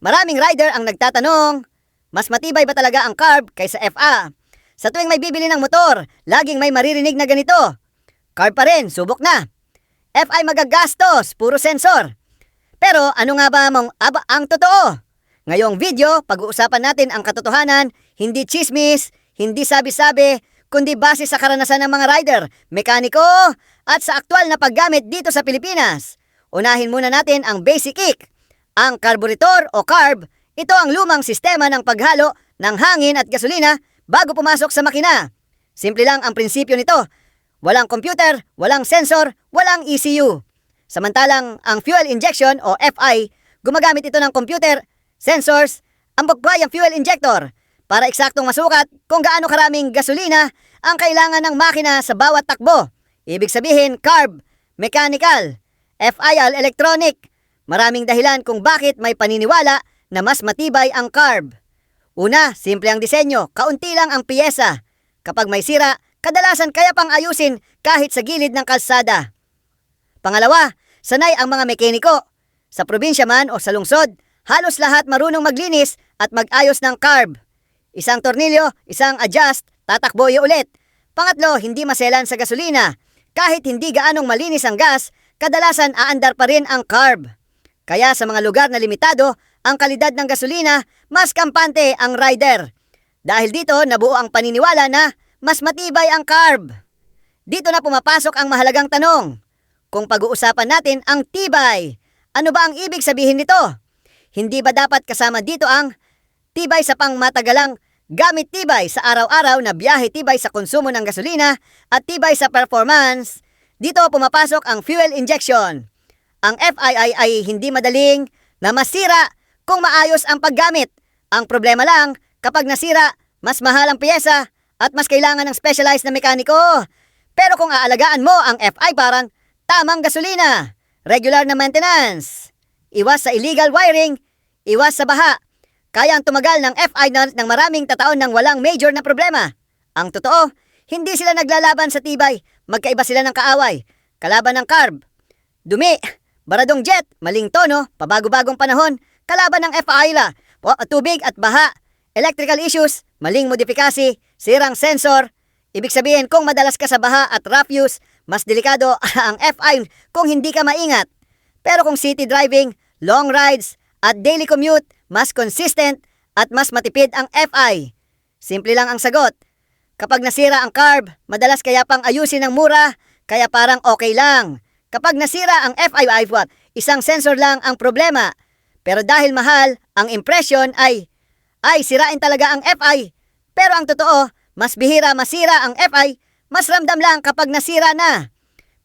Maraming rider ang nagtatanong, mas matibay ba talaga ang carb kaysa FA? Sa tuwing may bibili ng motor, laging may maririnig na ganito. Carb pa rin, subok na. FI magagastos, puro sensor. Pero ano nga ba ang totoo? Ngayong video, pag-uusapan natin ang katotohanan, hindi chismis, hindi sabi-sabi, kundi base sa karanasan ng mga rider, mekaniko, at sa aktwal na paggamit dito sa Pilipinas. Unahin muna natin ang basic kick. Ang carburetor o carb, ito ang lumang sistema ng paghalo ng hangin at gasolina bago pumasok sa makina. Simple lang ang prinsipyo nito. Walang computer, walang sensor, walang ECU. Samantalang ang fuel injection o FI, gumagamit ito ng computer, sensors, ambagpay ang fuel injector para eksaktong masukat kung gaano karaming gasolina ang kailangan ng makina sa bawat takbo. Ibig sabihin, carb, mechanical, FI electronic. Maraming dahilan kung bakit may paniniwala na mas matibay ang carb. Una, simple ang disenyo, kaunti lang ang piyesa. Kapag may sira, kadalasan kaya pang ayusin kahit sa gilid ng kalsada. Pangalawa, sanay ang mga mekaniko. Sa probinsya man o sa lungsod, halos lahat marunong maglinis at mag-ayos ng carb. Isang tornilyo, isang adjust, tatakbo ulit. Pangatlo, hindi maselan sa gasolina. Kahit hindi gaanong malinis ang gas, kadalasan aandar pa rin ang carb. Kaya sa mga lugar na limitado, ang kalidad ng gasolina, mas kampante ang rider. Dahil dito, nabuo ang paniniwala na mas matibay ang carb. Dito na pumapasok ang mahalagang tanong. Kung pag-uusapan natin ang tibay, ano ba ang ibig sabihin nito? Hindi ba dapat kasama dito ang tibay sa pangmatagalang gamit, tibay sa araw-araw na biyahe, tibay sa konsumo ng gasolina, at tibay sa performance? Dito pumapasok ang fuel injection. Ang FI ay hindi madaling na masira kung maayos ang paggamit. Ang problema lang, kapag nasira, mas mahal ang piyesa at mas kailangan ng specialized na mekaniko. Pero kung aalagaan mo ang FI, parang tamang gasolina, regular na maintenance, iwas sa illegal wiring, iwas sa baha. Kaya ang tumagal ng FI ng maraming tataon ng walang major na problema. Ang totoo, hindi sila naglalaban sa tibay, magkaiba sila ng kaaway. Kalaban ng carb, dumi, baradong jet, maling tono, pabago-bagong panahon, kalaban ng FI tubig at baha, electrical issues, maling modifikasi, sirang sensor. Ibig sabihin, kung madalas ka sa baha at rough use, mas delikado ang FI kung hindi ka maingat. Pero kung city driving, long rides, at daily commute, mas consistent at mas matipid ang FI. Simple lang ang sagot. Kapag nasira ang carb, madalas kaya pang ayusin ng mura, kaya parang okay lang. Kapag nasira ang FI, isang sensor lang ang problema. Pero dahil mahal, ang impression ay sirain talaga ang FI. Pero ang totoo, mas bihira masira ang FI, mas ramdam lang kapag nasira na.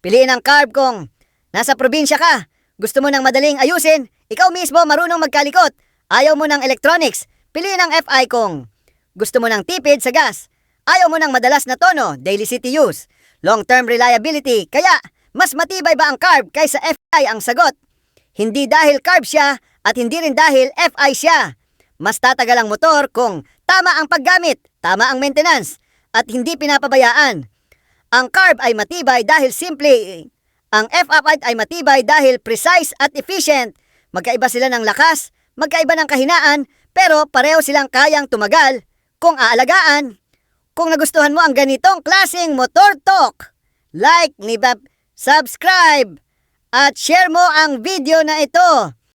Piliin ang carb kung nasa probinsya ka, gusto mo ng madaling ayusin, ikaw mismo marunong magkalikot, ayaw mo ng electronics, piliin ang FI kung gusto mo ng tipid sa gas, ayaw mo ng madalas na tono, daily city use, long-term reliability, kaya mas matibay ba ang carb kaysa FI ang sagot? Hindi dahil carb siya at hindi rin dahil FI siya. Mas tatagal ang motor kung tama ang paggamit, tama ang maintenance, at hindi pinapabayaan. Ang carb ay matibay dahil simple. Ang FI ay matibay dahil precise at efficient. Magkaiba sila ng lakas, magkaiba ng kahinaan, pero pareho silang kayang tumagal kung aalagaan. Kung nagustuhan mo ang ganitong klaseng motor talk, like, subscribe, at share mo ang video na ito.